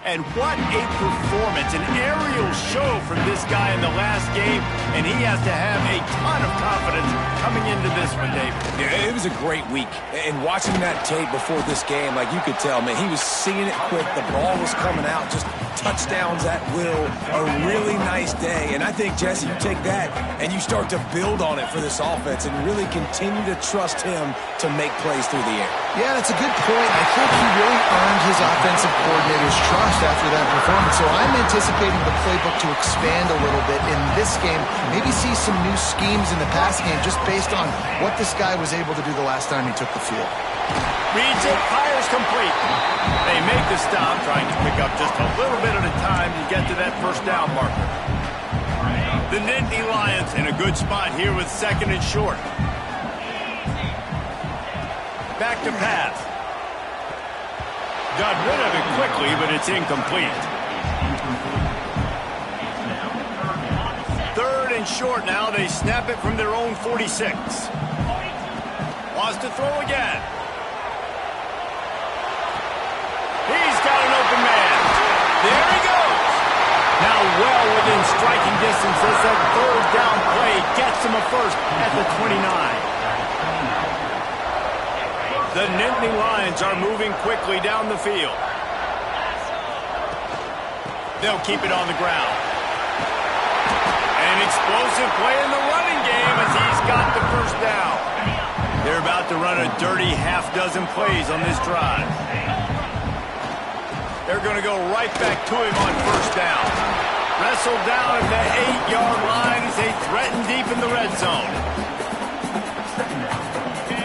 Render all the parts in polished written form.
And what a performance, an aerial show from this guy in the last game, and he has to have a ton of confidence coming into this one, David. Yeah, it was a great week. And watching that tape before this game, like you could tell, man, he was seeing it quick. The ball was coming out, just touchdowns at will. A really nice day. And I think, Jesse, you take that and you start to build on it for this offense and really continue to trust him to make plays through the air. Yeah, that's a good point. I think he really earned his offensive coordinator's trust after that performance. So I'm anticipating the playbook to expand a little bit in this game. Maybe see some new schemes in the passing game just based on what this guy was able to do the last time he took the field. Reads it, fires complete. They make the stop, trying to pick up just a little bit at a time to get to that first down marker. The Nittany Lions in a good spot here with second and short. Back to pass. Got rid of it quickly, but it's incomplete. Third and short now. They snap it from their own 46. Wants to throw again. He's got an open man. There he goes. Now well within striking distance as that third down play gets him a first at the 29. The Nittany Lions are moving quickly down the field. They'll keep it on the ground. An explosive play in the running game as he's got the first down. They're about to run a dirty half-dozen plays on this drive. They're going to go right back to him on first down. Wrestled down at the 8-yard line as they threaten deep in the red zone.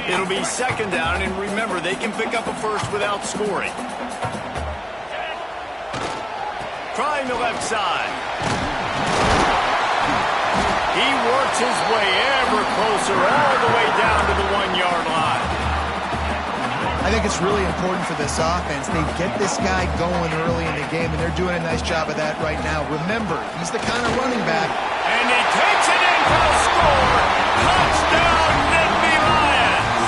It'll be second down, and remember, they can pick up a first without scoring. Trying the left side. He works his way ever closer all the way down to the 1-yard line. I think it's really important for this offense. They get this guy going early in the game, and they're doing a nice job of that right now. Remember, he's the kind of running back. And he takes it in for the score. Touchdown, Nittany Lions.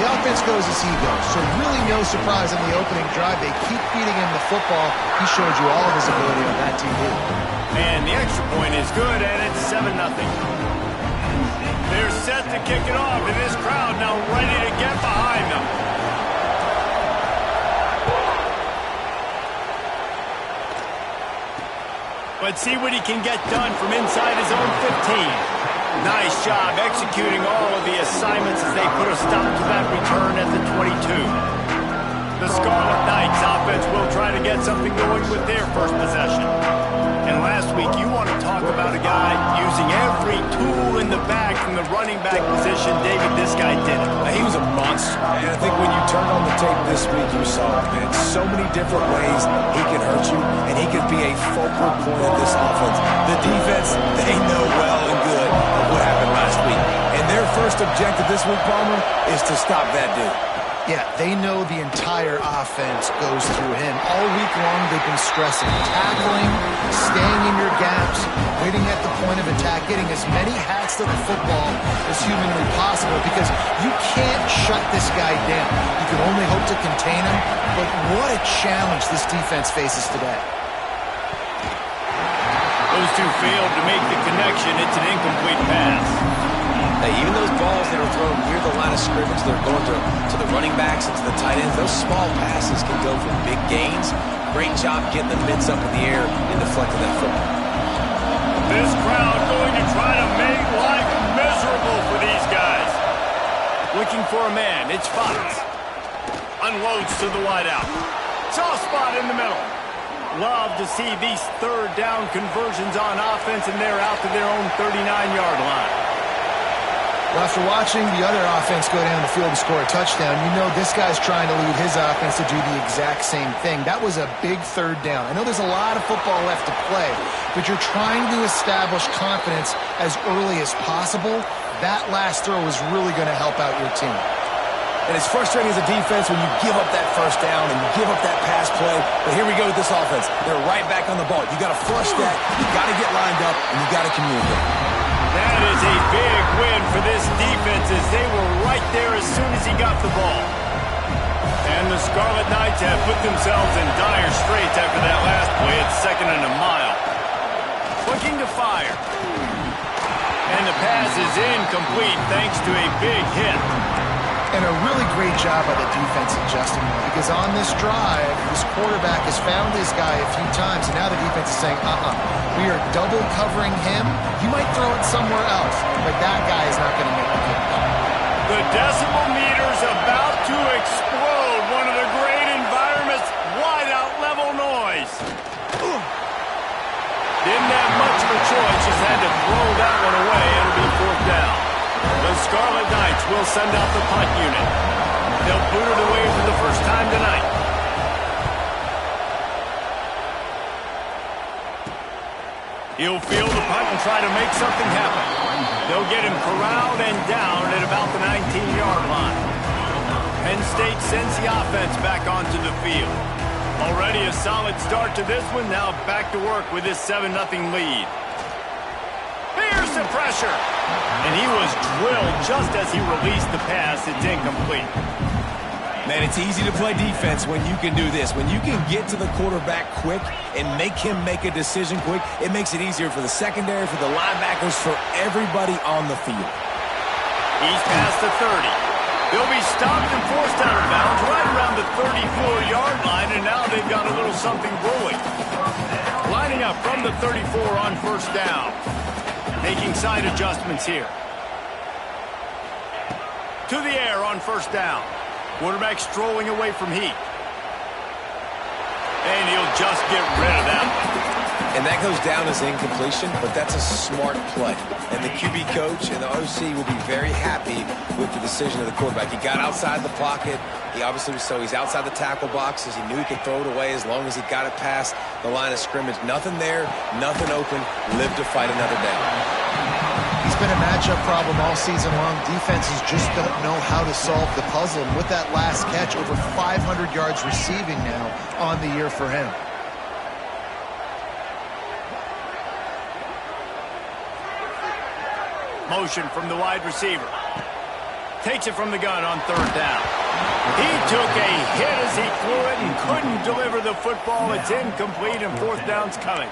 The offense goes as he goes, so really no surprise on the opening drive. They keep feeding him the football. He showed you all of his ability on that TV. And the extra point is good, and it's 7-0. They're set to kick it off, and this crowd now ready to get behind them. But see what he can get done from inside his own 15. Nice job executing all of the assignments as they put a stop to that return at the 22. The Scarlet Knights offense will try to get something going with their first possession. And last week, you want to talk about a guy using every tool in the bag from the running back position. David, this guy did it. He was a monster. And I think when you turned on the tape this week, you saw it, man. So many different ways he can hurt you, and he could be a focal point of this offense. The defense, they know well and good of what happened last week. And their first objective this week, Palmer, is to stop that dude. Yeah, they know the entire offense goes through him. All week long, they've been stressing, tackling, staying in your gaps, waiting at the point of attack, getting as many hats to the football as humanly possible because you can't shut this guy down. You can only hope to contain him, but what a challenge this defense faces today. Those two failed to make the connection. It's an incomplete pass. Even those balls that are thrown near the line of scrimmage, they're going to the running backs and to the tight ends. Those small passes can go for big gains. Great job getting the mitts up in the air and deflecting that football. This crowd going to try to make life miserable for these guys. Looking for a man. It's Fox. Unloads to the wideout. Soft spot in the middle. Love to see these third down conversions on offense, and they're out to their own 39-yard line. Well, after watching the other offense go down the field and score a touchdown, you know this guy's trying to lead his offense to do the exact same thing. That was a big third down. I know there's a lot of football left to play, but you're trying to establish confidence as early as possible. That last throw is really going to help out your team. And it's frustrating as a defense when you give up that first down and you give up that pass play. But here we go with this offense. They're right back on the ball. You got to flush that. You got to get lined up, and you got to communicate. That is a big win for this defense as they were right there as soon as he got the ball. And the Scarlet Knights have put themselves in dire straits after that last play at 2nd and a mile. Looking to fire. And the pass is incomplete thanks to a big hit. And a really great job by the defense adjusting him, because on this drive, this quarterback has found his guy a few times, and now the defense is saying, we are double covering him. He might throw it somewhere else, but that guy is not going to make a good play. The decibel meter's about to explode. One of the great environments, wide-out level noise. Didn't have much of a choice, just had to throw that one away. It'll be 4th down. The Scarlet Knights will send out the punt unit. They'll boot it away for the first time tonight. He'll field the punt and try to make something happen. They'll get him corralled and down at about the 19-yard line. Penn State sends the offense back onto the field. Already a solid start to this one. Now back to work with this 7-0 lead. Here's the pressure. And he was drilled just as he released the pass. It's incomplete. Man, it's easy to play defense when you can do this. When you can get to the quarterback quick and make him make a decision quick, it makes it easier for the secondary, for the linebackers, for everybody on the field. He's past the 30. He'll be stopped and forced out of bounds right around the 34-yard line, and now they've got a little something brewing. Lining up from the 34 on 1st down. Making side adjustments here. To the air on 1st down. Quarterback strolling away from heat. And he'll just get rid of that one. And that goes down as incompletion, but that's a smart play. And the QB coach and the OC will be very happy with the decision of the quarterback. He got outside the pocket. He obviously was he's outside the tackle boxes. He knew he could throw it away as long as he got it past the line of scrimmage. Nothing there, nothing open. Live to fight another down. He's been a matchup problem all season long. Defenses just don't know how to solve the puzzle. And with that last catch, over 500 yards receiving now on the year for him. Motion from the wide receiver. Takes it from the gun on 3rd down. He took a hit as he threw it and couldn't deliver the football. It's incomplete and 4th down's coming.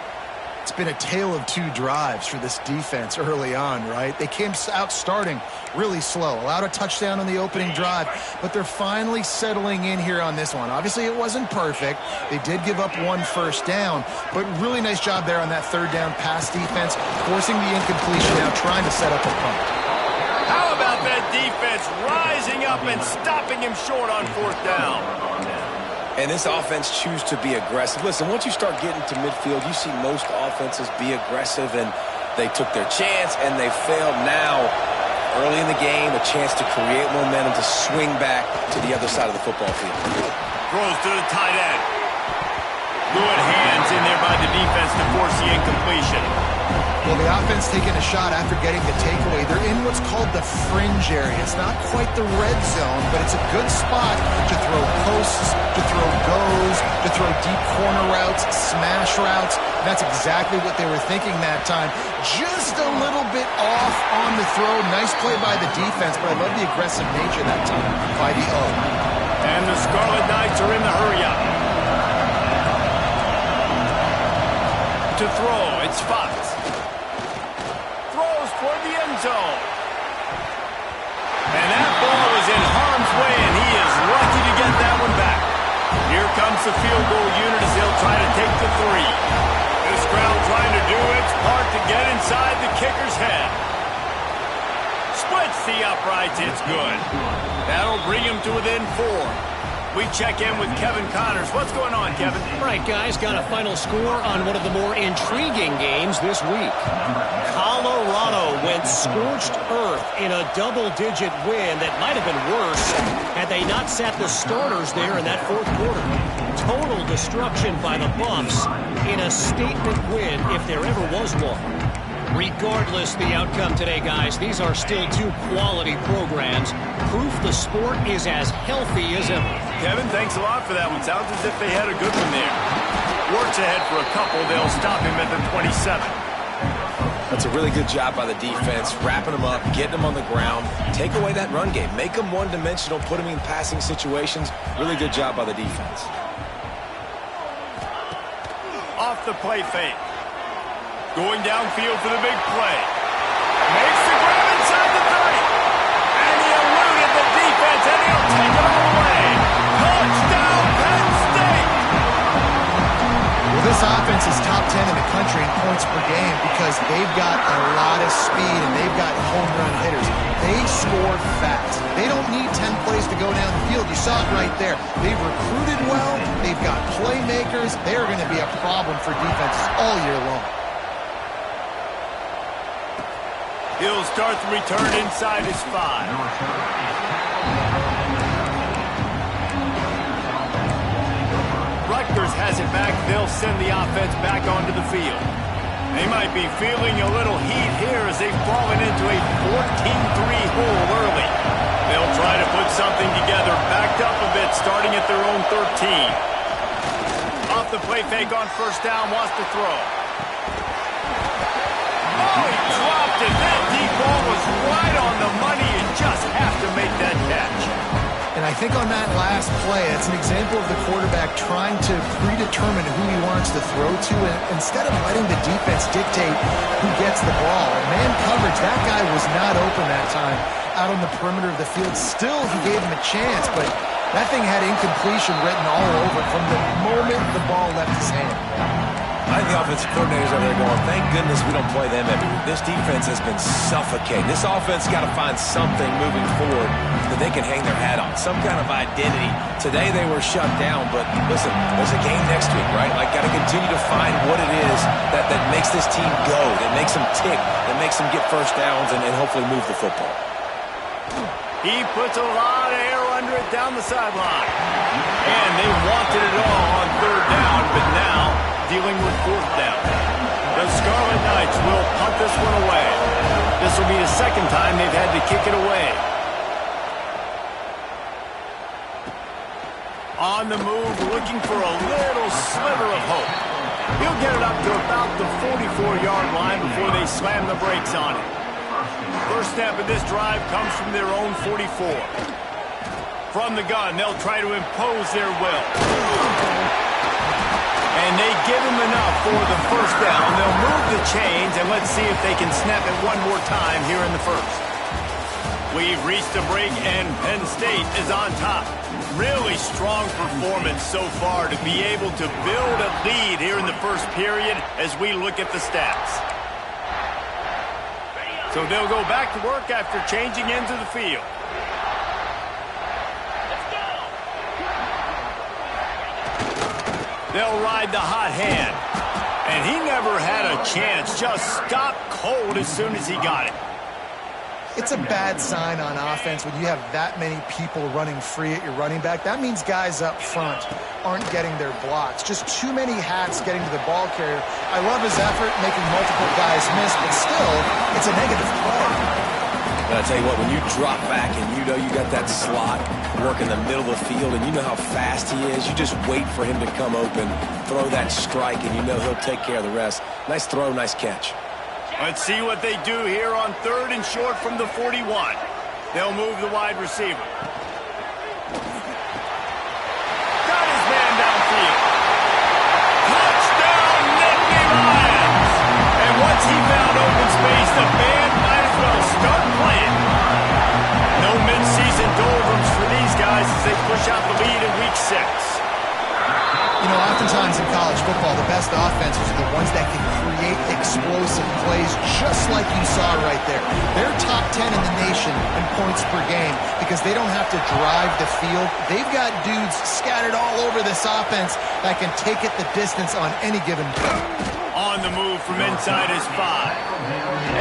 It's been a tale of 2 drives for this defense early on, right? They came out starting really slow, allowed a touchdown on the opening drive, but they're finally settling in here on this one. Obviously, it wasn't perfect. They did give up 1 first down, but really nice job there on that 3rd down pass defense, forcing the incompletion, now trying to set up a punt. How about that defense rising up and stopping him short on 4th down? And this offense choose to be aggressive. Listen, once you start getting to midfield, you see most offenses be aggressive, and they took their chance, and they failed. Now, early in the game, a chance to create momentum to swing back to the other side of the football field. Throws to the tight end. Good hands in there by the defense to force the incompletion. Well, the offense taking a shot after getting the takeaway. They're in what's called the fringe area. It's not quite the red zone, but it's a good spot to throw posts, to throw goes, to throw deep corner routes, smash routes. That's exactly what they were thinking that time. Just a little bit off on the throw. Nice play by the defense, but I love the aggressive nature that time by the O. And the Scarlet Knights are in the hurry-up. To throw, it's Fox. For the end zone. And that ball is in harm's way, and he is lucky to get that one back. Here comes the field goal unit as they'll try to take the 3. This crowd trying to do its part to get inside the kicker's head. Splits the uprights, it's good. That'll bring him to within 4. We check in with Kevin Connors. What's going on, Kevin? Right, guys, got a final score on one of the more intriguing games this week. Colorado went scorched earth in a double-digit win that might have been worse had they not sat the starters there in that 4th quarter. Total destruction by the Buffs in a statement win if there ever was one. Regardless the outcome today, guys, these are still 2 quality programs. Proof the sport is as healthy as ever. Kevin, thanks a lot for that one. Sounds as if they had a good one there. Works ahead for a couple. They'll stop him at the 27. That's a really good job by the defense, wrapping them up, getting them on the ground, take away that run game, make them one-dimensional, put them in passing situations. Really good job by the defense. Off the play fake. Going downfield for the big play. Makes the grab inside the 30. And he eluded the defense, and he'll take it all the way. Touchdown, Penn State! Well, this offense is top 10 in the country in points per game because they've got a lot of speed and they've got home run hitters. They score fast. They don't need 10 plays to go down the field. You saw it right there. They've recruited well. They've got playmakers. They're going to be a problem for defenses all year long. He'll start the return inside his 5. Rutgers has it back. They'll send the offense back onto the field. They might be feeling a little heat here as they've fallen into a 14-3 hole early. They'll try to put something together, backed up a bit, starting at their own 13. Off the play fake on first down, wants to throw. Oh, he dropped it. That deep ball was right on the money. You just have to make that catch. And I think on that last play, it's an example of the quarterback trying to predetermine who he wants to throw to, and instead of letting the defense dictate who gets the ball. Man coverage, that guy was not open that time out on the perimeter of the field. Still, he gave him a chance, but that thing had incompletion written all over it from the moment the ball left his hand. I think the offensive coordinators over there going, thank goodness we don't play them every week. This defense has been suffocating. This offense got to find something moving forward that they can hang their hat on, some kind of identity. Today they were shut down, but listen, there's a game next week, right? Like, got to continue to find what it is that makes this team go, that makes them tick, that makes them get first downs and hopefully move the football. He puts a lot of air under it down the sideline. And they wanted it all on third down, but now dealing with fourth down. The Scarlet Knights will punt this one away. This will be the second time they've had to kick it away. On the move, looking for a little sliver of hope. He'll get it up to about the 44-yard line before they slam the brakes on it. First snap of this drive comes from their own 44. From the gun, they'll try to impose their will. And they give him enough for the first down. They'll move the chains, and let's see if they can snap it one more time here in the first. We've reached a break, and Penn State is on top. Really strong performance so far to be able to build a lead here in the first period as we look at the stats. So they'll go back to work after changing into the field. They'll ride the hot hand. And he never had a chance. Just stopped cold as soon as he got it. It's a bad sign on offense when you have that many people running free at your running back. That means guys up front aren't getting their blocks. Just too many hats getting to the ball carrier. I love his effort, making multiple guys miss, but still, it's a negative play. But I tell you what, when you drop back and you know you got that slot work in the middle of the field and you know how fast he is, you just wait for him to come open, throw that strike, and you know he'll take care of the rest. Nice throw, nice catch. Let's see what they do here on third and short from the 41. They'll move the wide receiver. Got his man downfield. Touchdown, Nittany Lions! And once he found open space, the band might as well start playing. No mid-season doldrums for these guys as they push out the lead in Week 6. You know, oftentimes in college football, the best offenses are the ones that can create explosive plays just like you saw right there. They're top 10 in the nation in points per game because they don't have to drive the field. They've got dudes scattered all over this offense that can take it the distance on any given play. On the move from inside his 5.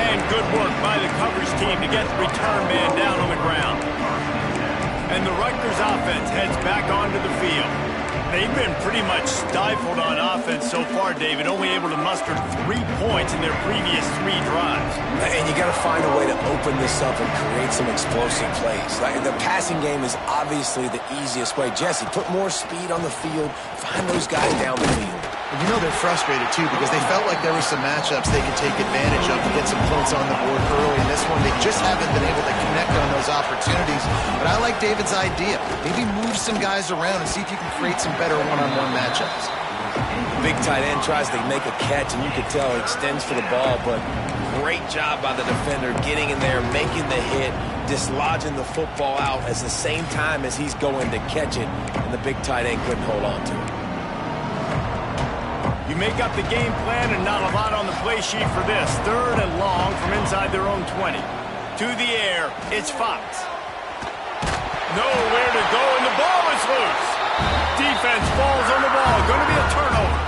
And good work by the coverage team to get the return man down on the ground. And the Rutgers offense heads back onto the field. They've been pretty much stifled on offense so far, David, only able to muster 3 points in their previous 3 drives. And you got to find a way to open this up and create some explosive plays. Like, the passing game is obviously the easiest way. Jesse, put more speed on the field. Find those guys down the field. And you know they're frustrated, too, because they felt like there were some matchups they could take advantage of to get some points on the board early. In this one, they just haven't been able to connect on those opportunities. But I like David's idea. Maybe move some guys around and see if you can create some better one-on-one matchups. Big tight end tries to make a catch, and you can tell he extends for the ball, but great job by the defender getting in there, making the hit, dislodging the football out at the same time as he's going to catch it, and the big tight end couldn't hold on to it. You make up the game plan and not a lot on the play sheet for this. 3rd and long from inside their own 20. To the air, it's Fox. Nowhere to go, and the ball is loose. Defense falls on the ball. Going to be a turnover.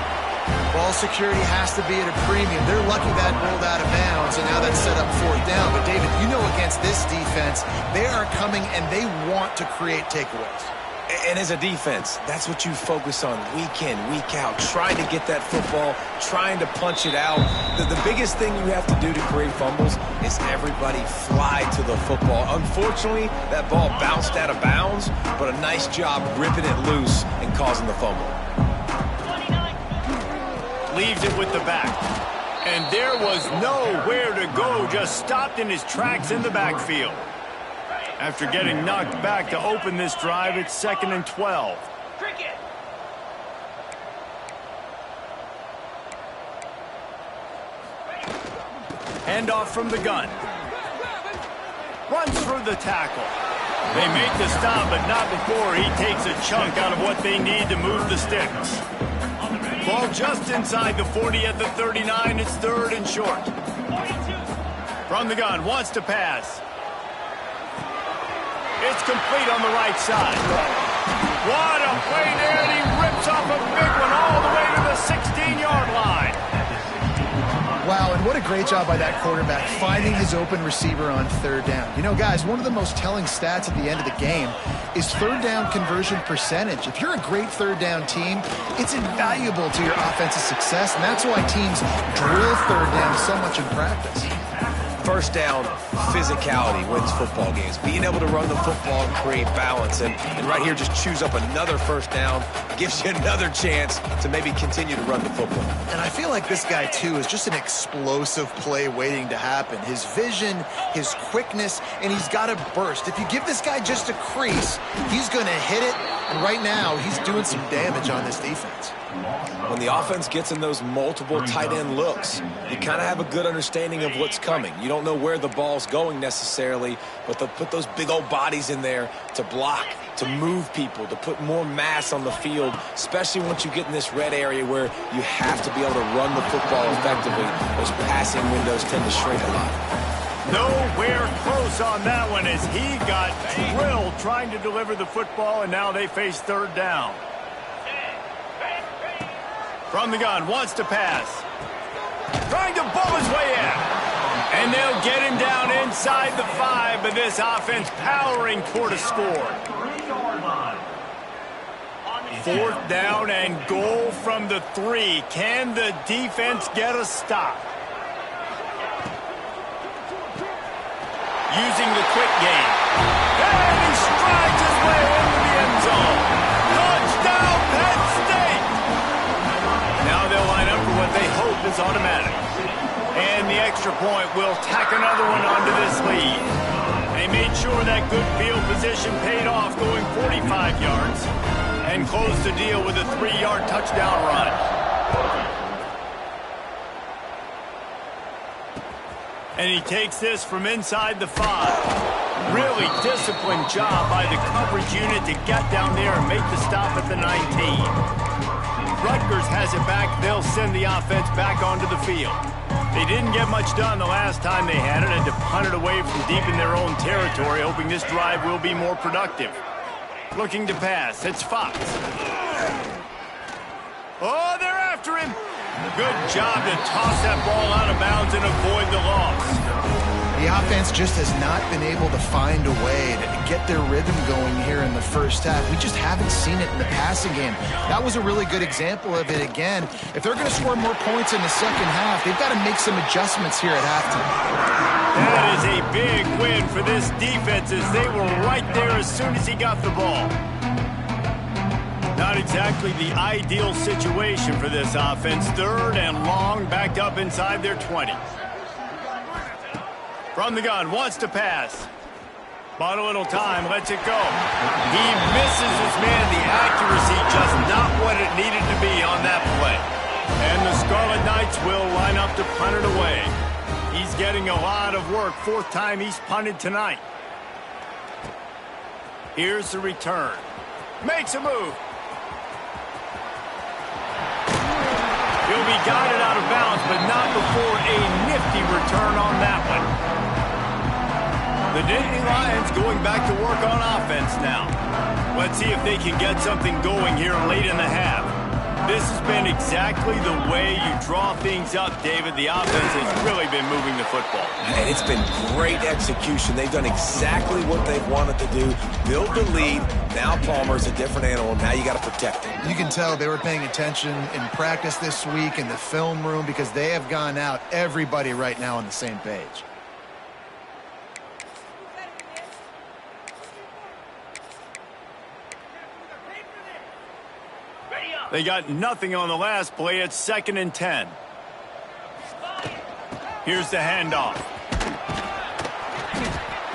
Ball security has to be at a premium. They're lucky that rolled out of bounds, and now that's set up 4th down. But, David, you know against this defense, they are coming and they want to create takeaways. And as a defense, that's what you focus on week in, week out, trying to get that football, trying to punch it out. The biggest thing you have to do to create fumbles is everybody fly to the football. Unfortunately, that ball bounced out of bounds, but a nice job ripping it loose and causing the fumble. Leaves it with the back. And there was nowhere to go, just stopped in his tracks in the backfield. After getting knocked back to open this drive, it's 2nd and 12. Handoff from the gun. Runs through the tackle. They make the stop, but not before he takes a chunk out of what they need to move the sticks. Ball just inside the 40 at the 39. It's 3rd and short. From the gun, wants to pass. It's complete on the right side. What a play there, and he rips off a big one all the way to the 16-yard line. Wow, and what a great job by that quarterback finding his open receiver on 3rd down. You know, guys, one of the most telling stats at the end of the game is 3rd down conversion percentage. If you're a great 3rd down team, it's invaluable to your offensive success, and that's why teams drill 3rd down so much in practice. 1st down, physicality wins football games. Being able to run the football and create balance. And right here, just choose up another 1st down, gives you another chance to maybe continue to run the football. And I feel like this guy, too, is just an explosive play waiting to happen. His vision, his quickness, and he's got a burst. If you give this guy just a crease, he's going to hit it. And right now, he's doing some damage on this defense. When the offense gets in those multiple tight end looks, you kind of have a good understanding of what's coming. You don't know where the ball's going necessarily, but they'll put those big old bodies in there to block, to move people, to put more mass on the field, especially once you get in this red area where you have to be able to run the football effectively. Those passing windows tend to shrink a lot. Nowhere close on that one as he got drilled trying to deliver the football, and now they face 3rd down. From the gun, wants to pass. Trying to bull his way in. And they'll get him down inside the 5, but this offense powering toward a score. 4th down and goal from the 3. Can the defense get a stop? Using the quick game. And he strides his way into the end zone. Touchdown, Penn State! Now they'll line up for what they hope is automatic. And the extra point will tack another one onto this lead. They made sure that good field position paid off, going 45 yards, and closed the deal with a 3-yard touchdown run. And he takes this from inside the 5. Really disciplined job by the coverage unit to get down there and make the stop at the 19. Rutgers has it back. They'll send the offense back onto the field. They didn't get much done the last time they had it, and to punt it away from deep in their own territory, hoping this drive will be more productive. Looking to pass. It's Fox. Oh, they're after him. Good job to toss that ball out of bounds and avoid the loss. The offense just has not been able to find a way to get their rhythm going here in the first half. We just haven't seen it in the passing game. That was a really good example of it again. If they're going to score more points in the second half, they've got to make some adjustments here at halftime. That is a big win for this defense as they were right there as soon as he got the ball. Not exactly the ideal situation for this offense. 3rd and long, backed up inside their 20. From the gun, wants to pass. Bought a little time, lets it go. He misses his man. The accuracy just not what it needed to be on that play. And the Scarlet Knights will line up to punt it away. He's getting a lot of work. 4th time he's punted tonight. Here's the return. Makes a move. He'll be guided out of bounds, but not before a nifty return on that one. The Nittany Lions going back to work on offense now. Let's see if they can get something going here late in the half. This has been exactly the way you draw things up, David. The offense has really been moving the football. And it's been great execution. They've done exactly what they've wanted to do. Build the lead. Now Palmer's a different animal. Now you got to protect him. You can tell they were paying attention in practice this week in the film room because they have gone out, everybody right now on the same page. They got nothing on the last play. It's 2nd and 10. Here's the handoff.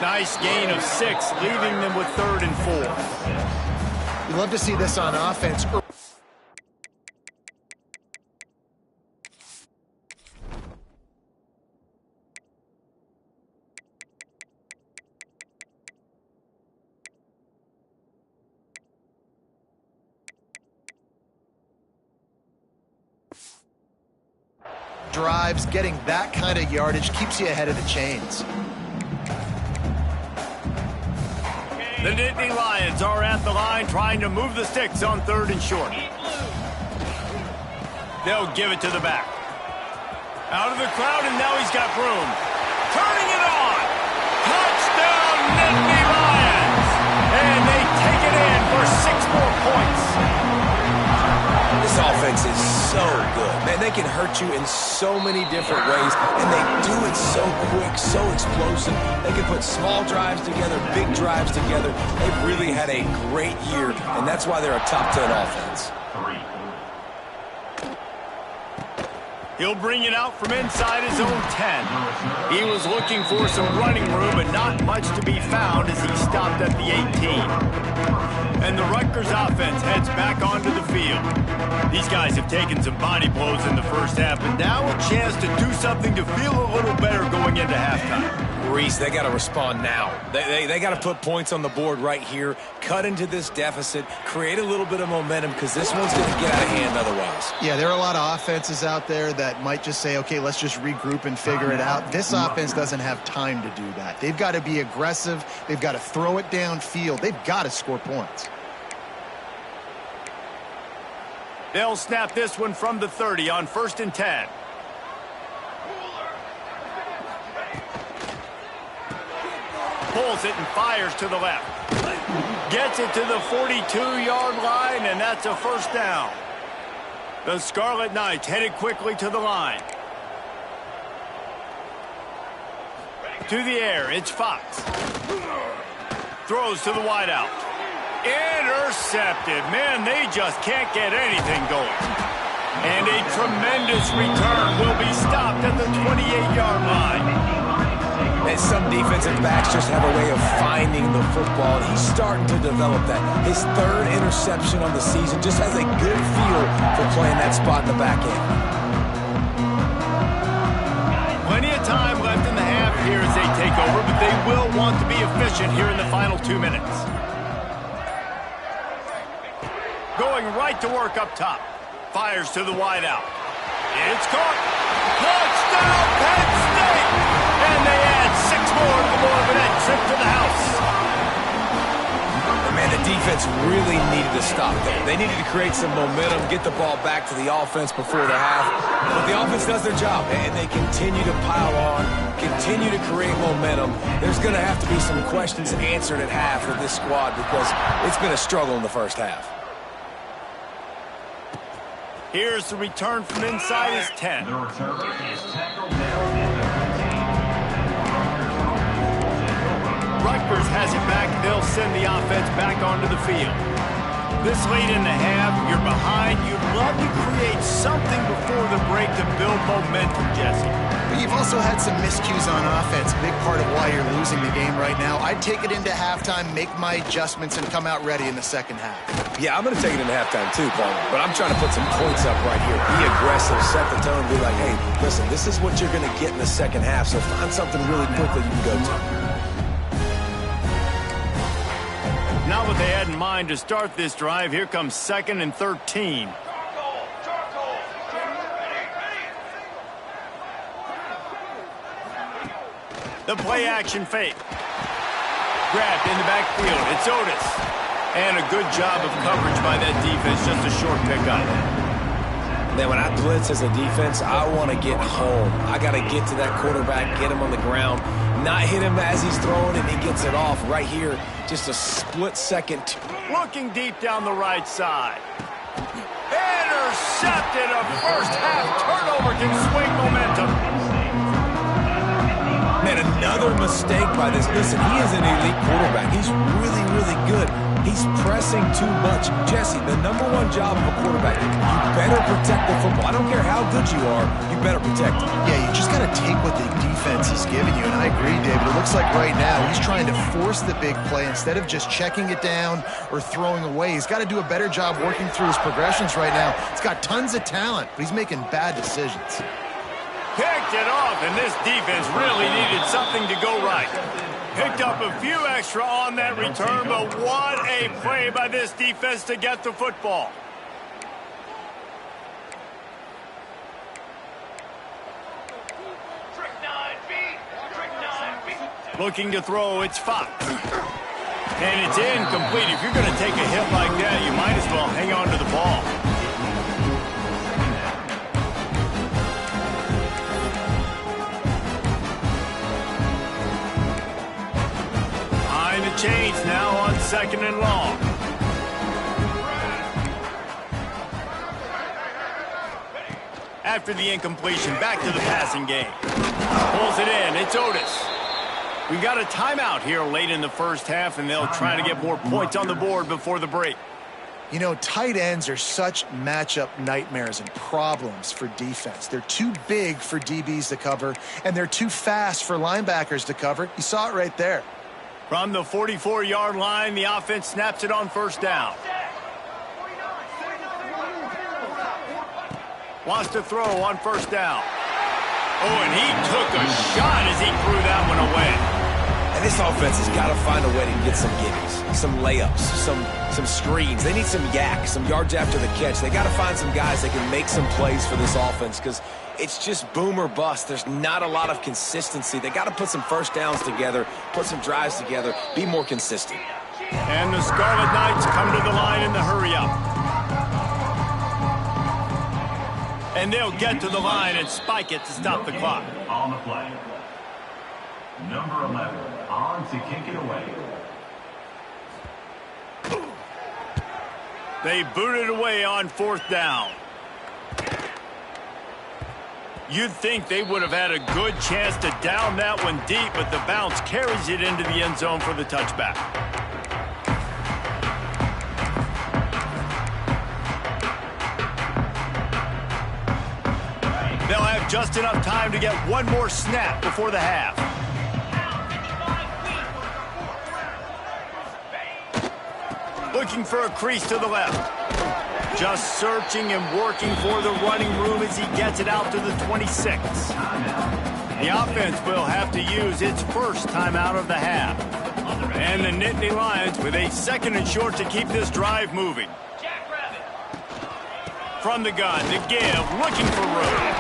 Nice gain of 6, leaving them with 3rd and 4. You love to see this on offense. Drives, getting that kind of yardage keeps you ahead of the chains. The Nittany Lions are at the line trying to move the sticks on 3rd and short. They'll give it to the back. Out of the crowd, and now he's got room. Turning it on. Touchdown, Nittany Lions. And they take it in for 6 more points. This offense is so good. Man, they can hurt you in so many different ways, and they do it so quick, so explosive. They can put small drives together, big drives together. They've really had a great year, and that's why they're a top 10 offense. He'll bring it out from inside his own 10. He was looking for some running room, but not much to be found as he stopped at the 18. And the Rutgers offense heads back onto the field. These guys have taken some body blows in the first half, but now a chance to do something to feel a little better going into halftime. Reese, they got to respond now. They got to put points on the board right here, cut into this deficit, create a little bit of momentum because this one's going to get out of hand otherwise. Yeah, there are a lot of offenses out there that might just say, okay, let's just regroup and figure it out. This offense doesn't have time to do that. They've got to be aggressive. They've got to throw it downfield. They've got to score points. They'll snap this one from the 30 on 1st and 10. Pulls it and fires to the left. Gets it to the 42-yard line, and that's a 1st down. The Scarlet Knights headed quickly to the line. To the air, it's Fox. Throws to the wideout. Intercepted. Man, they just can't get anything going. And a tremendous return will be stopped at the 28-yard line. And some defensive backs just have a way of finding the football. He's starting to develop that. His 3rd interception on the season just has a good feel for playing that spot in the back end. Plenty of time left in the half here as they take over, but they will want to be efficient here in the final 2 minutes. Going right to work up top. Fires to the wideout. It's caught. Touchdown, Penn State! And they add 6 more to the Moorhead trip to the house. Man, the defense really needed to stop there. They needed to create some momentum, get the ball back to the offense before the half. But the offense does their job, and they continue to pile on, continue to create momentum. There's going to have to be some questions answered at half with this squad because it's been a struggle in the first half. Here's the return from inside his 10. The return is tackled down at the 19. Rutgers has it back. They'll send the offense back onto the field. This late in the half, you're behind. You'd love to create something before the break to build momentum, Jesse. But you've also had some miscues on offense, big part of why you're losing the game right now. I'd take it into halftime, make my adjustments, and come out ready in the second half. Yeah, I'm going to take it into halftime too, Paul. But I'm trying to put some points up right here. Be aggressive, set the tone, be like, hey, listen, this is what you're going to get in the second half, so find something really quick that you can go to. Not what they had in mind to start this drive. Here comes 2nd and 13. The play-action fake. Grabbed in the backfield. It's Otis. And a good job of coverage by that defense. Just a short pickup. Man, when I blitz as a defense, I want to get home. I got to get to that quarterback, get him on the ground, not hit him as he's throwing and he gets it off. Right here, just a split second. Looking deep down the right side. Intercepted. A first half turnover can swing momentum. Man, another mistake by this. Listen, he is an elite quarterback. He's really, really good. He's pressing too much. Jesse, the #1 job of a quarterback, you better protect the football. I don't care how good you are, you better protect it. Yeah, you just got to take what the defense is giving you, and I agree, David. It looks like right now he's trying to force the big play instead of just checking it down or throwing away. He's got to do a better job working through his progressions right now. He's got tons of talent, but he's making bad decisions. Picked it off, and this defense really needed something to go right. Picked up a few extra on that return, but what a play by this defense to get the football. Looking to throw, it's Fox. And it's incomplete. If you're going to take a hit like that, you might as well hang on to the ball. The change now on 2nd and long. After the incompletion, back to the passing game. Pulls it in. It's Otis. We've got a timeout here late in the first half, and they'll try to get more points on the board before the break. You know, tight ends are such matchup nightmares and problems for defense. They're too big for DBs to cover, and they're too fast for linebackers to cover. You saw it right there. From the 44-yard line, the offense snaps it on first down. Wants to throw on first down. Oh, and he took a shot as he threw that one away. And this offense has got to find a way to get some gimmies, some layups, some screens. They need some yak, some yards after the catch. They got to find some guys that can make some plays for this offense because it's just boom or bust. There's not a lot of consistency. They got to put some first downs together, put some drives together, be more consistent. And the Scarlet Knights come to the line in the hurry-up. And they'll get to the line and spike it to stop the clock. On the play. Number 11 on to kick it away. They boot it away on fourth down. You'd think they would have had a good chance to down that one deep, but the bounce carries it into the end zone for the touchback. They'll have just enough time to get one more snap before the half. Looking for a crease to the left. Just searching and working for the running room as he gets it out to the 26. The offense will have to use its first timeout of the half. And the Nittany Lions with a 2nd and short to keep this drive moving. From the gun, to give, looking for room.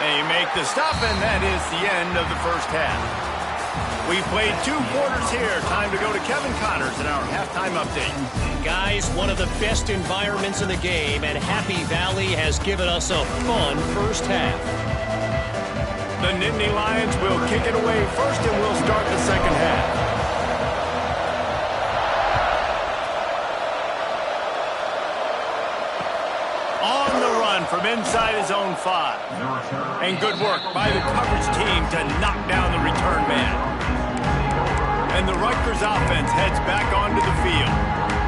They make the stop, and that is the end of the first half. We've played 2 quarters here. Time to go to Kevin Connors in our halftime update. Guys, one of the best environments in the game, and Happy Valley has given us a fun first half. The Nittany Lions will kick it away first, and we'll start the second half. On the run from inside his own 5. And good work by the coverage team to knock down the return man. And the Rutgers offense heads back onto the field.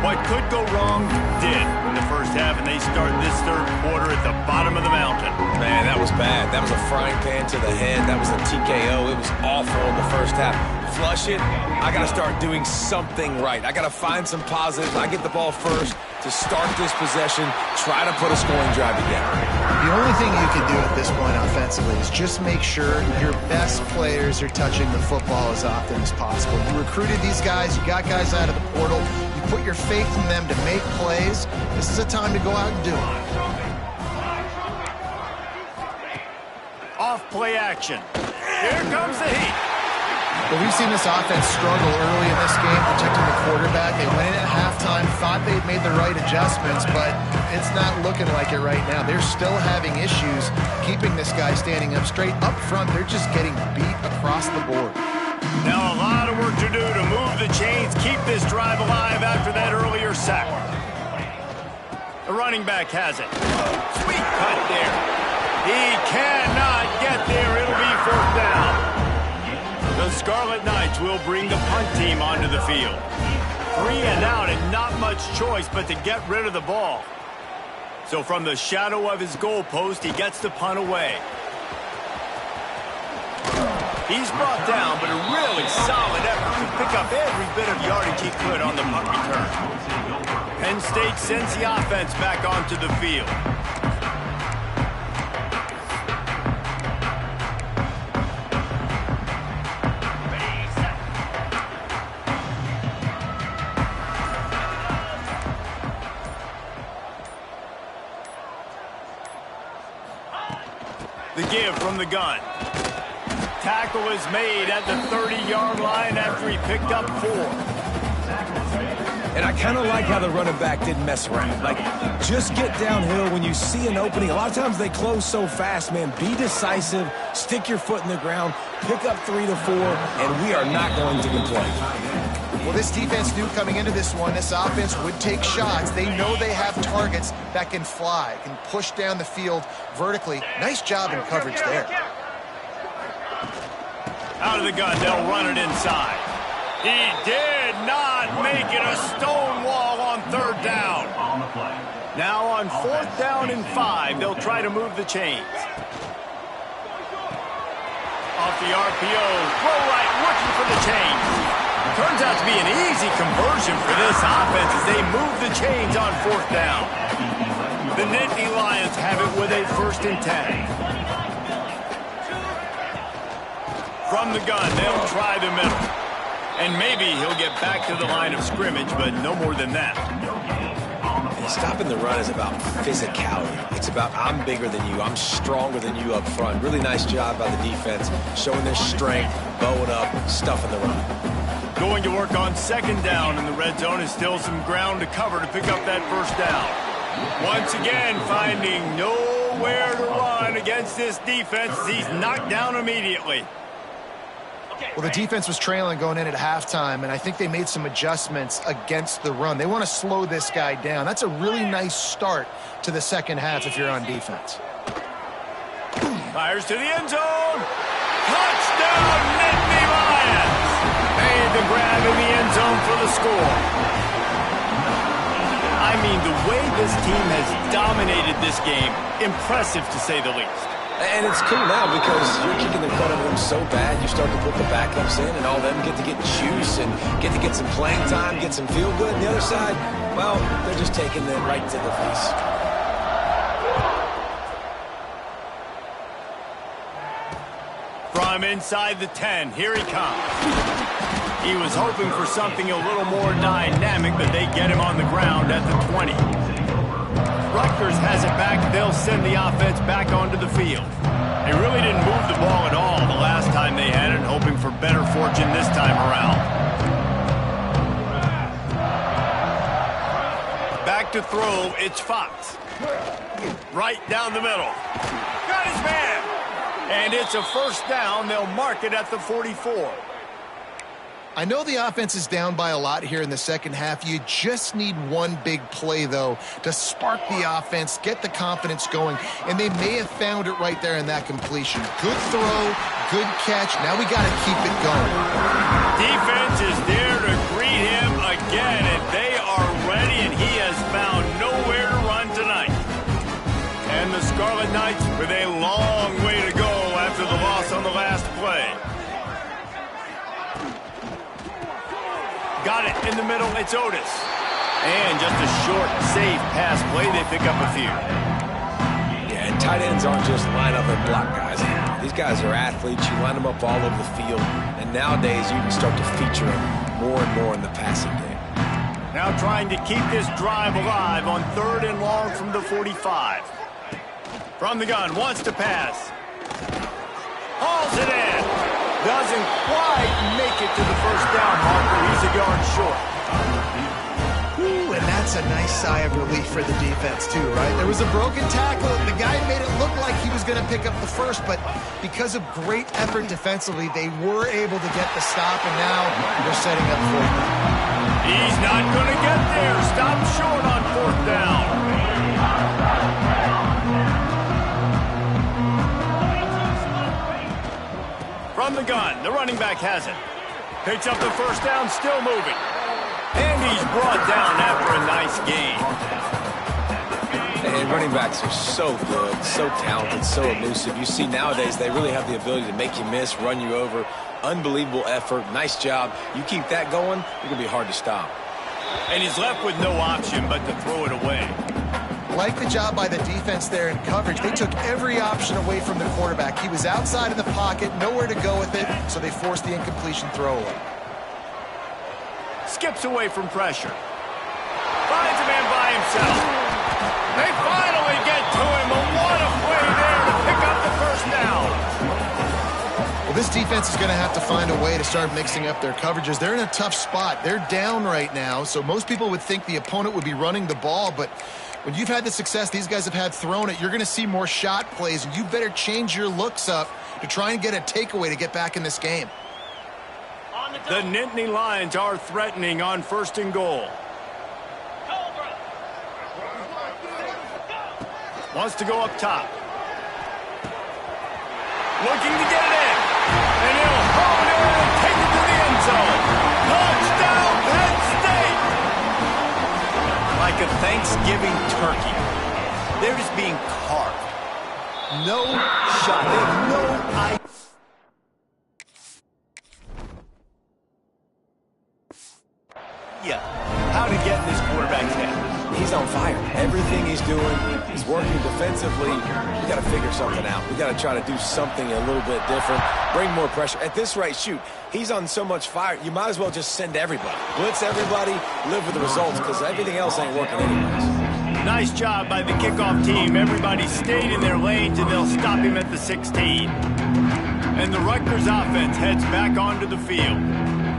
What could go wrong did in the first half, and they start this third quarter at the bottom of the mountain. Man, that was bad. That was a frying pan to the head. That was a TKO. It was awful in the first half. Flush it. I got to start doing something right. I got to find some positives. I get the ball first to start this possession, try to put a scoring drive together. The only thing you can do at this point offensively is just make sure your best players are touching the football as often as possible. You recruited these guys. You got guys out of the portal. You put your faith in them to make plays. This is a time to go out and do it. Off play action. Here comes the heat. But we've seen this offense struggle early in this game, protecting the quarterback. They went in at halftime, thought they'd made the right adjustments, but it's not looking like it right now. They're still having issues keeping this guy standing up straight. Up front, they're just getting beat across the board. Now a lot of work to do to move the chains, keep this drive alive after that earlier sack. The running back has it. Sweet cut there. He cannot get there. It'll be fourth down. The Scarlet Knights will bring the punt team onto the field. 3 and out and not much choice but to get rid of the ball. So from the shadow of his goalpost, he gets the punt away. He's brought down, but a really solid effort to pick up every bit of yardage he could on the punt return. Penn State sends the offense back onto the field. The give from the gun. Tackle is made at the 30-yard line after he picked up 4. And I kind of like how the running back didn't mess around. Like, just get downhill when you see an opening. A lot of times they close so fast, man. Be decisive, stick your foot in the ground, pick up 3 to 4, and we are not going to complain. Well, this defense knew coming into this one, this offense would take shots. They know they have targets that can fly, can push down the field vertically. Nice job in coverage there. Out of the gun, they'll run it inside. He did not make it a stone wall on third down. Now on fourth down and 5, they'll try to move the chains. Off the RPO, throw right, looking for the chains. Turns out to be an easy conversion for this offense as they move the chains on fourth down. The Nittany Lions have it with a 1st and 10. From the gun, they'll try the middle. And maybe he'll get back to the line of scrimmage, but no more than that. Stopping the run is about physicality. It's about I'm bigger than you, I'm stronger than you up front. Really nice job by the defense, showing their strength, bowing up, stuffing the run. Going to work on 2nd down, and the red zone is still some ground to cover to pick up that 1st down. Once again, finding nowhere to run against this defense. He's knocked down immediately. Well, the defense was trailing going in at halftime, and I think they made some adjustments against the run. They want to slow this guy down. That's a really nice start to the second half if you're on defense. Fires to the end zone. Touchdown, Nittany Lions. Made the grab in the end zone for the score. I mean, the way this team has dominated this game, impressive to say the least. And it's cool now because you're kicking in front of them so bad, you start to put the backups in, and all of them get to get juice and get to get some playing time, get some feel good. And the other side, well, they're just taking it right to the face. From inside the 10, here he comes. He was hoping for something a little more dynamic, but they get him on the ground at the 20. Rutgers has it back. They'll send the offense back onto the field. They really didn't move the ball at all the last time they had it, hoping for better fortune this time around. Back to throw, it's Fox. Right down the middle. Got his man. And it's a 1st down. They'll mark it at the 44. I know the offense is down by a lot here in the second half. You just need one big play, though, to spark the offense, get the confidence going, and they may have found it right there in that completion. Good throw, good catch. Now we got to keep it going. Defense is there to greet him again, and they are ready Got it in the middle. It's Otis. And just a short, safe pass play. They pick up a few. Yeah, and tight ends aren't just line up and block guys. These guys are athletes. You line them up all over the field. And nowadays, you can start to feature them more and more in the passing game. Now trying to keep this drive alive on 3rd and long from the 45. From the gun, wants to pass. Hauls it in. Doesn't quite make it to the first down marker. He's a yard short. Ooh, and that's a nice sigh of relief for the defense, too, right? There was a broken tackle. The guy made it look like he was going to pick up the first, but because of great effort defensively, they were able to get the stop, and now they're setting up 4th down. He's not going to get there. Stop short on 4th down. From the gun, the running back has it. Picks up the first down, still moving. And he's brought down after a nice gain. And running backs are so good, so talented, so elusive. You see nowadays they really have the ability to make you miss, run you over. Unbelievable effort. Nice job. You keep that going, it's going to be hard to stop. And he's left with no option but to throw it away. Like the job by the defense there in coverage. They took every option away from the quarterback. He was outside of the pocket, nowhere to go with it, so they forced the incompletion throwaway. Skips away from pressure. Finds a man by himself. They finally get to him. And what a play there to pick up the first down. Well, this defense is going to have to find a way to start mixing up their coverages. They're in a tough spot. They're down right now, so most people would think the opponent would be running the ball, but when you've had the success these guys have had throwing it, you're going to see more shot plays, and you better change your looks up to try and get a takeaway to get back in this game. The Nittany Lions are threatening on 1st and goal. Wants to go up top. Looking to get it in. And he'll hone it and take it to the end zone. Touchdown, Penn State! Like a Thanksgiving turkey. They're just being carved. No shot. They have no idea how to get in this quarterback's head. He's on fire. Everything he's doing, he's working defensively. We got to figure something out. We got to try to do something a little bit different, bring more pressure. At this rate, shoot, he's on so much fire, you might as well just send everybody. Blitz everybody, live with the results, because everything else ain't working anyways. Nice job by the kickoff team. Everybody stayed in their lanes, and they'll stop him at the 16. And the Rutgers offense heads back onto the field.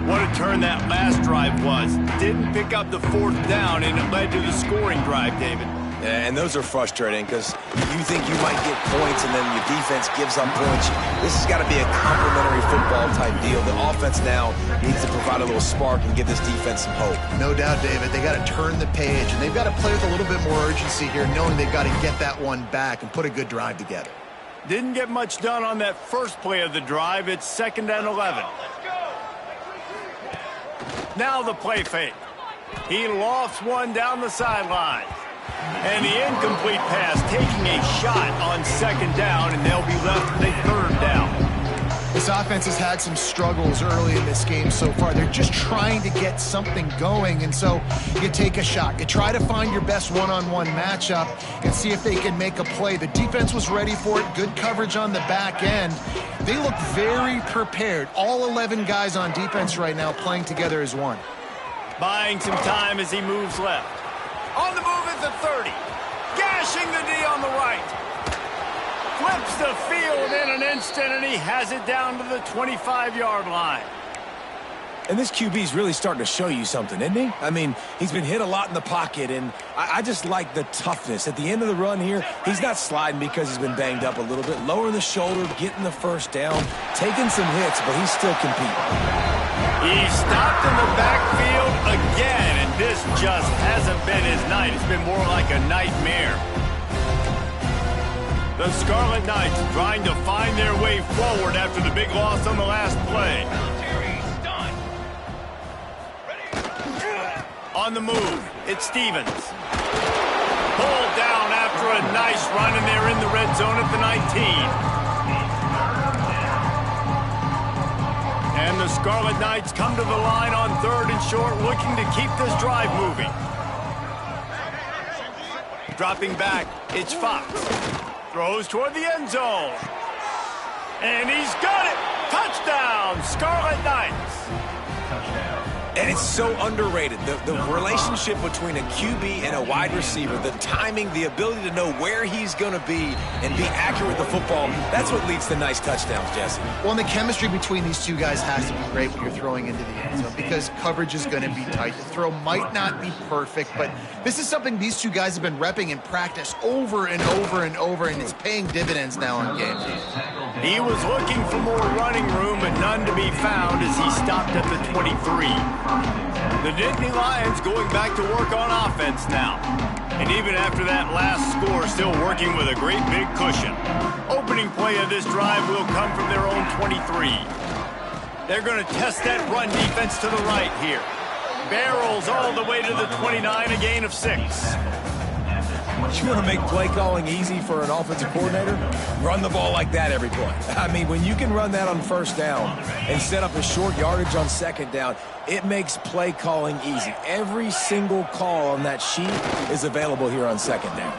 What a turn that last drive was. Didn't pick up the 4th down, and it led to the scoring drive, David. Yeah, and those are frustrating because you think you might get points and then your defense gives up points. This has got to be a complementary football type deal. The offense now needs to provide a little spark and give this defense some hope. No doubt, David. They got to turn the page, and they've got to play with a little bit more urgency here, knowing they've got to get that one back and put a good drive together. Didn't get much done on that first play of the drive. It's 2nd and 11. Now the play fake. He lofts one down the sideline. And the incomplete pass taking a shot on 2nd down, and they'll be left with a 3rd down. This offense has had some struggles early in this game so far. They're just trying to get something going, and so you take a shot. You try to find your best one-on-one matchup and see if they can make a play. The defense was ready for it. Good coverage on the back end. They look very prepared. All 11 guys on defense right now playing together as one. Buying some time as he moves left. On the move at the 30. Gashing the D on the right. Flips the field in an instant, and he has it down to the 25-yard line. And this QB's really starting to show you something, isn't he? I mean, he's been hit a lot in the pocket, and I just like the toughness. At the end of the run here, he's not sliding because he's been banged up a little bit. Lowering the shoulder, getting the first down, taking some hits, but he's still competing. He's stopped in the backfield again, and this just hasn't been his night. It's been more like a nightmare. The Scarlet Knights trying to find their way forward after the big loss on the last play. On the move, it's Stevens. Pulled down after a nice run, and they're in the red zone at the 19. And the Scarlet Knights come to the line on 3rd and short, looking to keep this drive moving. Dropping back, it's Fox. Throws toward the end zone. And he's got it! Touchdown, Scarlet Knights! And it's so underrated. The relationship between a QB and a wide receiver, the timing, the ability to know where he's going to be and be accurate with the football, that's what leads to nice touchdowns, Jesse. Well, and the chemistry between these two guys has to be great when you're throwing into the end zone because coverage is going to be tight. The throw might not be perfect, but this is something these two guys have been repping in practice over and over and over, and it's paying dividends now on game day. He was looking for more running room, but none to be found as he stopped at the 23. The Nittany Lions going back to work on offense now. And even after that last score, still working with a great big cushion. Opening play of this drive will come from their own 23. They're going to test that run defense to the right here. Barrels all the way to the 29, a gain of 6. You want to make play calling easy for an offensive coordinator? Run the ball like that every play. I mean, when you can run that on 1st down and set up a short yardage on 2nd down, it makes play calling easy. Every single call on that sheet is available here on 2nd down.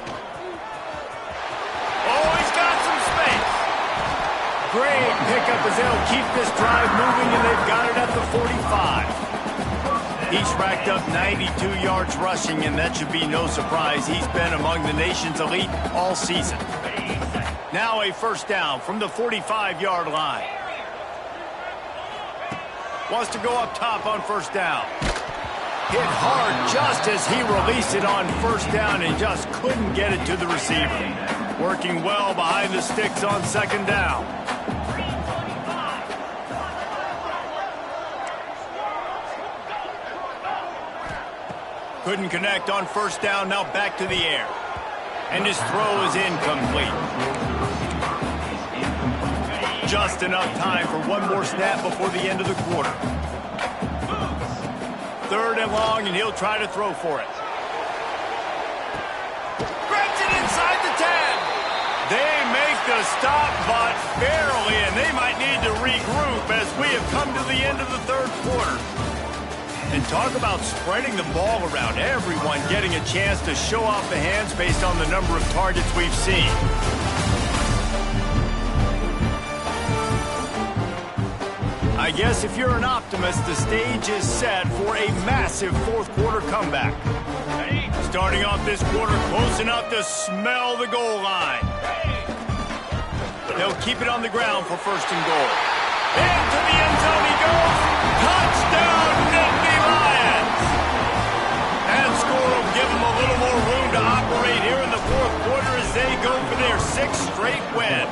Oh, he's got some space. Great pickup as they'll keep this drive moving, and they've got it at the 45. He's racked up 92 yards rushing, and that should be no surprise. He's been among the nation's elite all season. Now a 1st down from the 45-yard line. Wants to go up top on 1st down. Hit hard just as he released it on 1st down and just couldn't get it to the receiver. Working well behind the sticks on 2nd down. Couldn't connect on 1st down, now back to the air. And his throw is incomplete. Just enough time for one more snap before the end of the quarter. 3rd and long, and he'll try to throw for it. Grabs it inside the 10. They make the stop, but barely, and they might need to regroup as we have come to the end of the 3rd quarter. And talk about spreading the ball around. Everyone getting a chance to show off the hands based on the number of targets we've seen. I guess if you're an optimist, the stage is set for a massive 4th quarter comeback. Starting off this quarter close enough to smell the goal line. They'll keep it on the ground for 1st and goal. Into the end zone he goes. Touchdown, Nittany Lions! That score will give them a little more room to operate here in the 4th quarter as they go for their 6th straight win.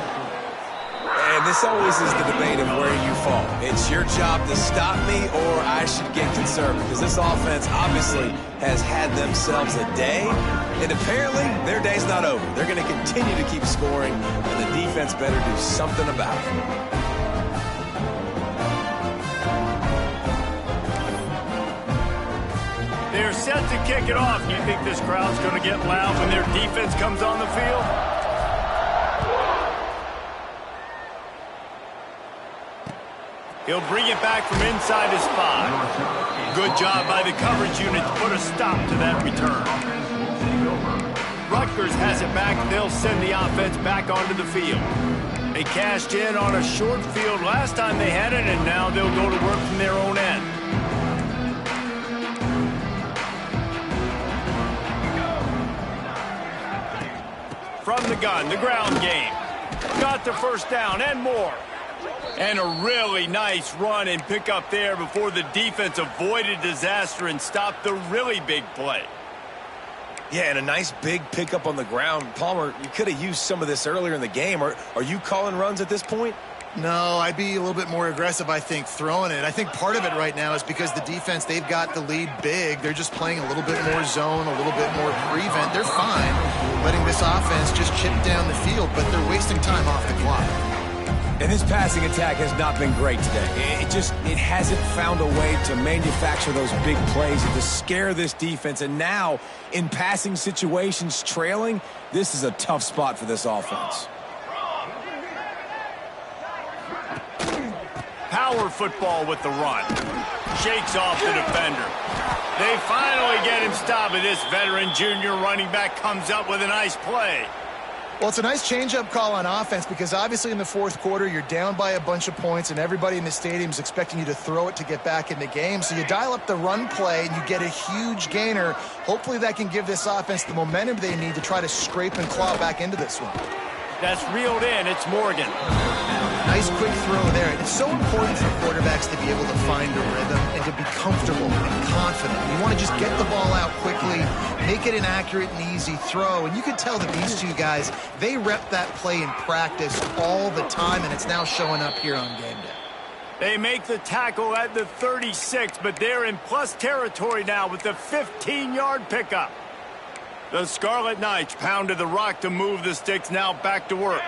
And this always is the debate of where you fall. It's your job to stop me or I should get concerned because this offense obviously has had themselves a day, and apparently their day's not over. They're going to continue to keep scoring, and the defense better do something about it. They're set to kick it off. Do you think this crowd's going to get loud when their defense comes on the field? He'll bring it back from inside his 5. Good job by the coverage unit to put a stop to that return. Rutgers has it back. They'll send the offense back onto the field. They cashed in on a short field last time they had it, and now they'll go to work from their own end. From the gun, the ground game. Got the 1st down and more. And a really nice run and pick up there before the defense avoided disaster and stopped the really big play. Yeah, and a nice big pickup on the ground. Palmer, you could have used some of this earlier in the game. Are you calling runs at this point? No, I'd be a little bit more aggressive, I think, throwing it. I think part of it right now is because the defense, they've got the lead big. They're just playing a little bit more zone, a little bit more prevent. They're fine letting this offense just chip down the field, but they're wasting time off the clock. And this passing attack has not been great today. It hasn't found a way to manufacture those big plays and to scare this defense. And now, in passing situations trailing, this is a tough spot for this offense. power football with the run. Shakes off the defender. They finally get him stopped, and this veteran junior running back comes up with a nice play. Well, it's a nice change-up call on offense because obviously in the fourth quarter, you're down by a bunch of points and everybody in the stadium is expecting you to throw it to get back in the game. So you dial up the run play and you get a huge gainer. Hopefully that can give this offense the momentum they need to try to scrape and claw back into this one. That's reeled in. It's Morgan. Nice quick throw there. It's so important for quarterbacks to be able to find a rhythm and to be comfortable and confident. You want to just get the ball out quickly, make it an accurate and easy throw. And you can tell that these two guys, they rep that play in practice all the time, and it's now showing up here on game day. They make the tackle at the 36, but they're in plus territory now with the 15-yard pickup. The Scarlet Knights pounded the rock to move the sticks, now back to work.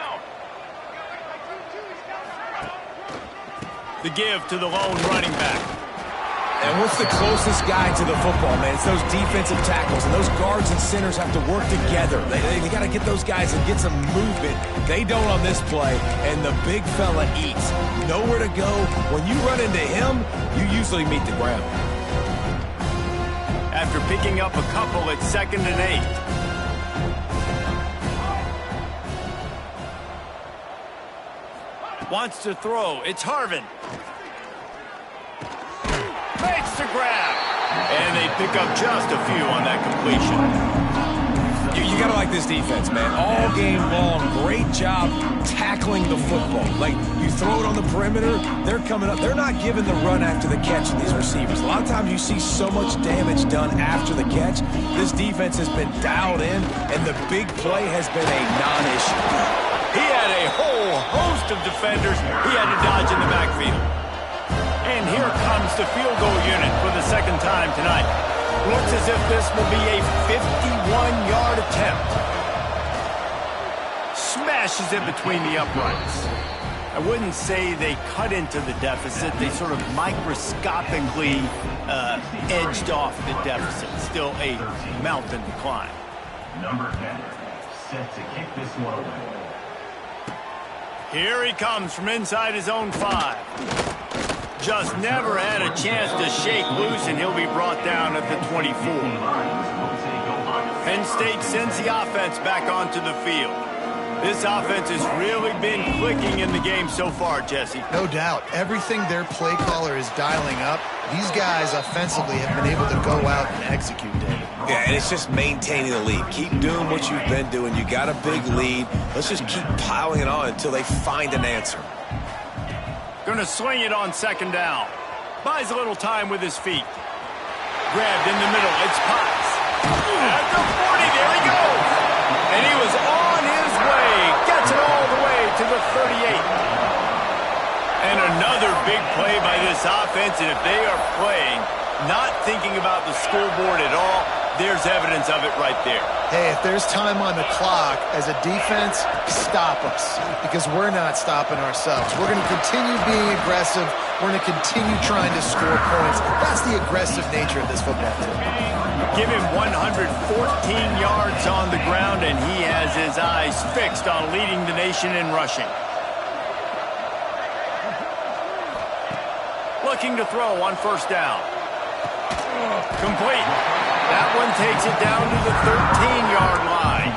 The give to the lone running back. And what's the closest guy to the football, man? It's those defensive tackles, and those guards and centers have to work together. They got to get those guys and get some movement. They don't on this play, and the big fella eats. Nowhere to go. When you run into him, you usually meet the ground. After picking up a couple, it's 2nd and 8. Wants to throw. It's Harvin. Makes the grab. And they pick up just a few on that completion. You got to like this defense, man. All game long, great job tackling the football. Like, you throw it on the perimeter, they're coming up. They're not giving the run after the catch to these receivers. A lot of times you see so much damage done after the catch. This defense has been dialed in, and the big play has been a non-issue. He had a whole host of defenders he had to dodge in the backfield. And here comes the field goal unit for the second time tonight. Looks as if this will be a 51-yard attempt. Smashes it between the uprights. I wouldn't say they cut into the deficit. They sort of microscopically edged off the deficit. Still a mountain to climb. Number 10, set to kick this one away. Here he comes from inside his own 5. Just never had a chance to shake loose, and he'll be brought down at the 24. Penn State sends the offense back onto the field. This offense has really been clicking in the game so far, Jesse. No doubt. Everything their play caller is dialing up, these guys offensively have been able to go out and execute, David. Yeah, and it's just maintaining the lead. Keep doing what you've been doing. You got a big lead. Let's just keep piling it on until they find an answer. Gonna swing it on 2nd down. Buys a little time with his feet. Grabbed in the middle. It's Potts. At the 40, there he goes. And he was on his way. Gets it all the way to the 38. And another big play by this offense. And if they are playing, not thinking about the scoreboard at all, there's evidence of it right there. Hey, if there's time on the clock, as a defense, stop us. Because we're not stopping ourselves. We're going to continue being aggressive. We're going to continue trying to score points. That's the aggressive nature of this football team. Give him 114 yards on the ground, and he has his eyes fixed on leading the nation in rushing. Looking to throw on 1st down. Complete. That one takes it down to the 13-yard line.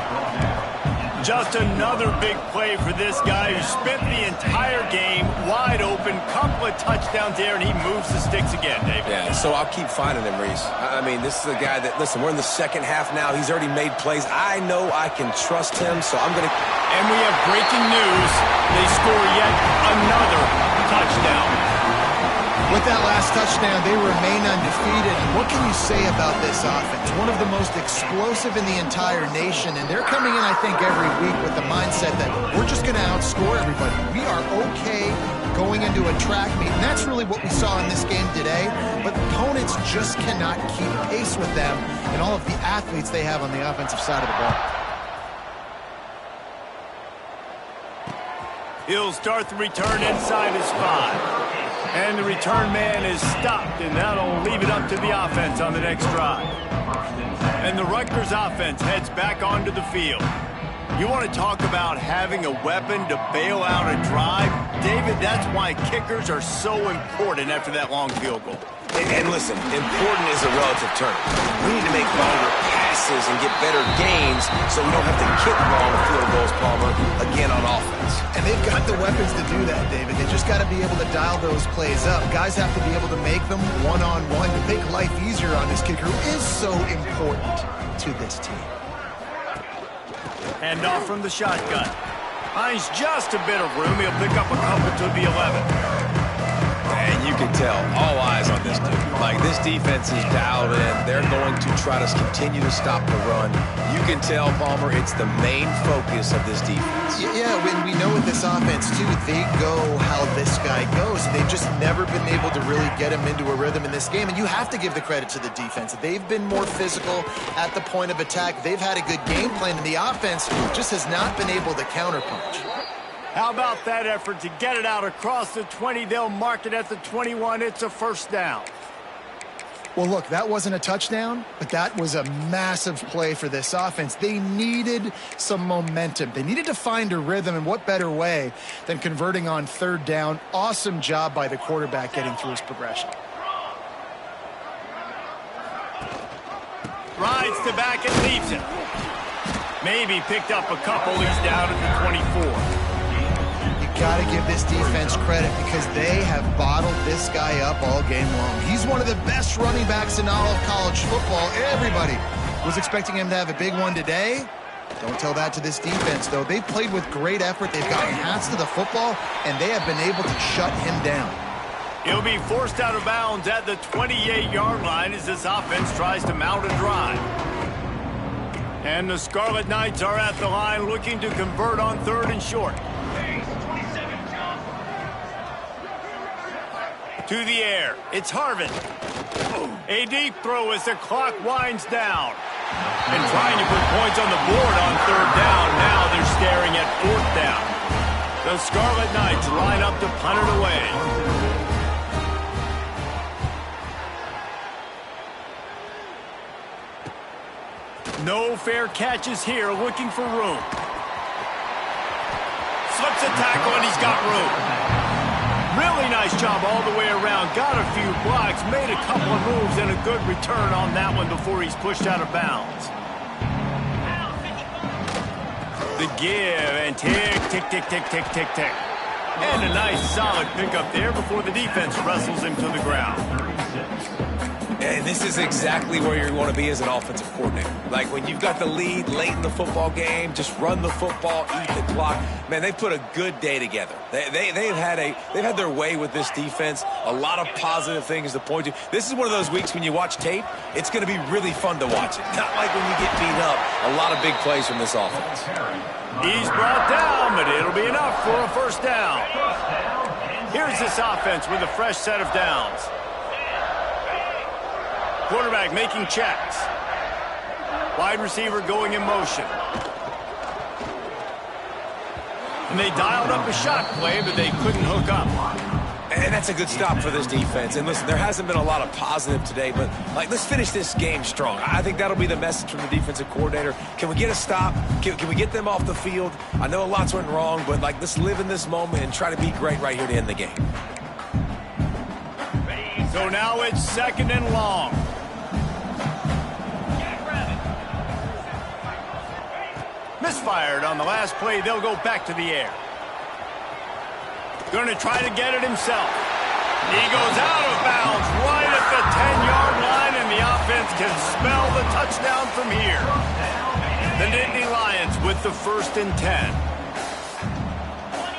Just another big play for this guy who spent the entire game wide open, couple of touchdowns there, and he moves the sticks again, David. Yeah, so I'll keep finding him, Reese. I mean, this is a guy that, listen, we're in the second half now. He's already made plays. I know I can trust him, so I'm going to... And we have breaking news. They score yet another touchdown. With that last touchdown, they remain undefeated. And what can you say about this offense? One of the most explosive in the entire nation. And they're coming in, I think, every week with the mindset that we're just going to outscore everybody. We are okay going into a track meet. And that's really what we saw in this game today. But opponents just cannot keep pace with them and all of the athletes they have on the offensive side of the ball. He'll start the return inside his 5. And the return man is stopped, and that'll leave it up to the offense on the next drive. And the Rutgers offense heads back onto the field. You want to talk about having a weapon to bail out a drive? David, that's why kickers are so important after that long field goal. And listen, important is a relative term. We need to make longer passes and get better gains so we don't have to kick long field goals, Palmer, again on offense. And they've got the weapons to do that, David. They just got to be able to dial those plays up. Guys have to be able to make them one-on-one to make life easier on this kicker who is so important to this team. Hand off from the shotgun. Finds just a bit of room. He'll pick up a couple to the 11. And you can tell, all eyes on this dude. Like, this defense is dialed in. They're going to try to continue to stop the run. You can tell, Palmer, it's the main focus of this defense. Yeah, when we know with this offense, too, they go how this guy goes. They've just never been able to really get him into a rhythm in this game. And you have to give the credit to the defense. They've been more physical at the point of attack. They've had a good game plan, and the offense just has not been able to counterpunch. How about that effort to get it out across the 20? They'll mark it at the 21. It's a first down. Well, look, that wasn't a touchdown, but that was a massive play for this offense. They needed some momentum. They needed to find a rhythm, and what better way than converting on third down? Awesome job by the quarterback getting through his progression. Rides to back and leaves it. Maybe picked up a couple. He's down at the 24. Got to give this defense credit because they have bottled this guy up all game long. He's one of the best running backs in all of college football. Everybody was expecting him to have a big one today. Don't tell that to this defense, though. They've played with great effort. They've gotten hats to the football, and they have been able to shut him down. He'll be forced out of bounds at the 28-yard line as this offense tries to mount a drive. And the Scarlet Knights are at the line looking to convert on third and short. To the air, it's Harvin. A deep throw as the clock winds down. And trying to put points on the board on third down. Now they're staring at fourth down. The Scarlet Knights line up to punt it away. No fair catches here, looking for room. Slips a tackle and he's got room. Really nice job all the way around. Got a few blocks, made a couple of moves, and a good return on that one before he's pushed out of bounds. The give, and tick, tick, tick, tick, tick, tick, tick. And a nice solid pickup there before the defense wrestles him to the ground. And this is exactly where you want to be as an offensive coordinator. Like when you've got the lead late in the football game, just run the football, eat the clock. Man, they put a good day together. They've had their way with this defense. A lot of positive things to point to. This is one of those weeks when you watch tape, it's going to be really fun to watch it. Not like when you get beat up. A lot of big plays from this offense. He's brought down, but it'll be enough for a first down. Here's this offense with a fresh set of downs. Quarterback making checks. Wide receiver going in motion. And they dialed up a shot play, but they couldn't hook up. And that's a good stop for this defense. And listen, there hasn't been a lot of positive today, but like, let's finish this game strong. I think that'll be the message from the defensive coordinator. Can we get a stop? Can we get them off the field? I know a lot's went wrong, but like, let's live in this moment and try to be great right here to end the game. So now it's second and long. Misfired on the last play. They'll go back to the air. Going to try to get it himself. He goes out of bounds right at the 10-yard line, and the offense can spell the touchdown from here. The Nittany Lions with the 1st and 10.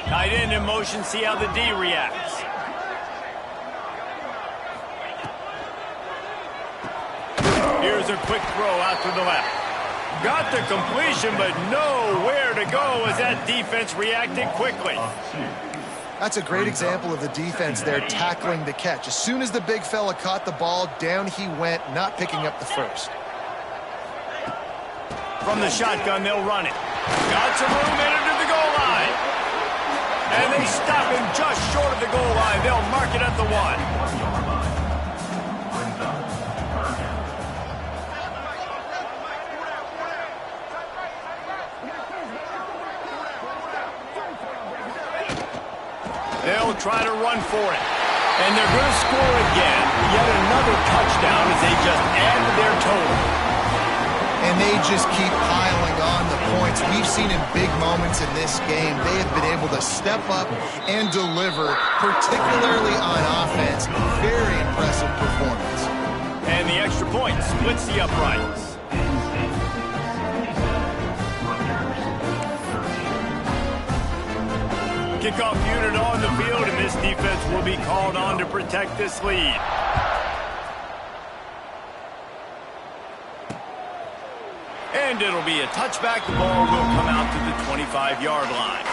Tight end in motion, see how the D reacts. Here's a quick throw out to the left. Got the completion, but nowhere to go as that defense reacted quickly. That's a great example of the defense there tackling the catch. As soon as the big fella caught the ball, down he went, not picking up the first. From the shotgun, they'll run it. Got some room in it to the goal line. And they stop him just short of the goal line. They'll mark it at the 1. try to run for it. And they're going to score again. Yet another touchdown as they just add to their total. And they just keep piling on the points. We've seen in big moments in this game, they have been able to step up and deliver, particularly on offense. Very impressive performance. And the extra point splits the uprights. Kickoff unit on the field, and this defense will be called on to protect this lead. And it'll be a touchback. The ball will come out to the 25-yard line.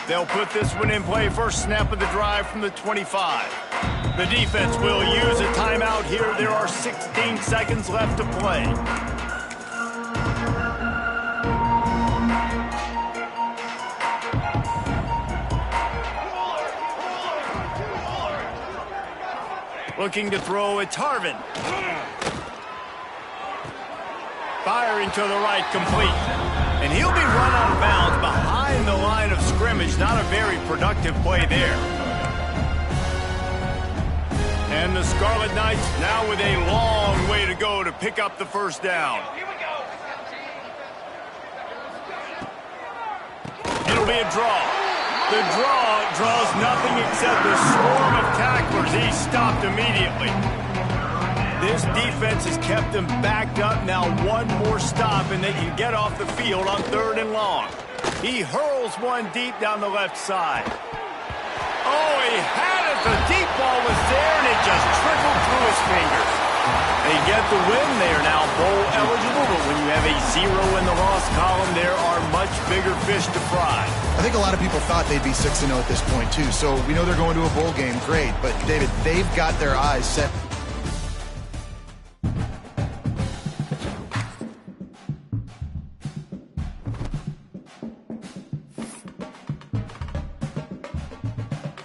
They'll put this one in play. First snap of the drive from the 25. The defense will use a timeout here. There are 16 seconds left to play. Looking to throw, it's Harvin. Firing to the right, complete. And he'll be run out of bounds behind the line of scrimmage. Not a very productive play there. And the Scarlet Knights now with a long way to go to pick up the first down. It'll be a draw. The draw draws nothing except a swarm of tacklers. He's stopped immediately. This defense has kept them backed up. Now one more stop, and they can get off the field on 3rd and long. He hurls one deep down the left side. Oh, he had it. The deep ball was there, and it just trickled through his fingers. They get the win. They are now bowl eligible, but when you have a 0 in the loss column, there are much bigger fish to fry. I think a lot of people thought they'd be 6-0 at this point, too. So we know they're going to a bowl game. Great. But, David, they've got their eyes set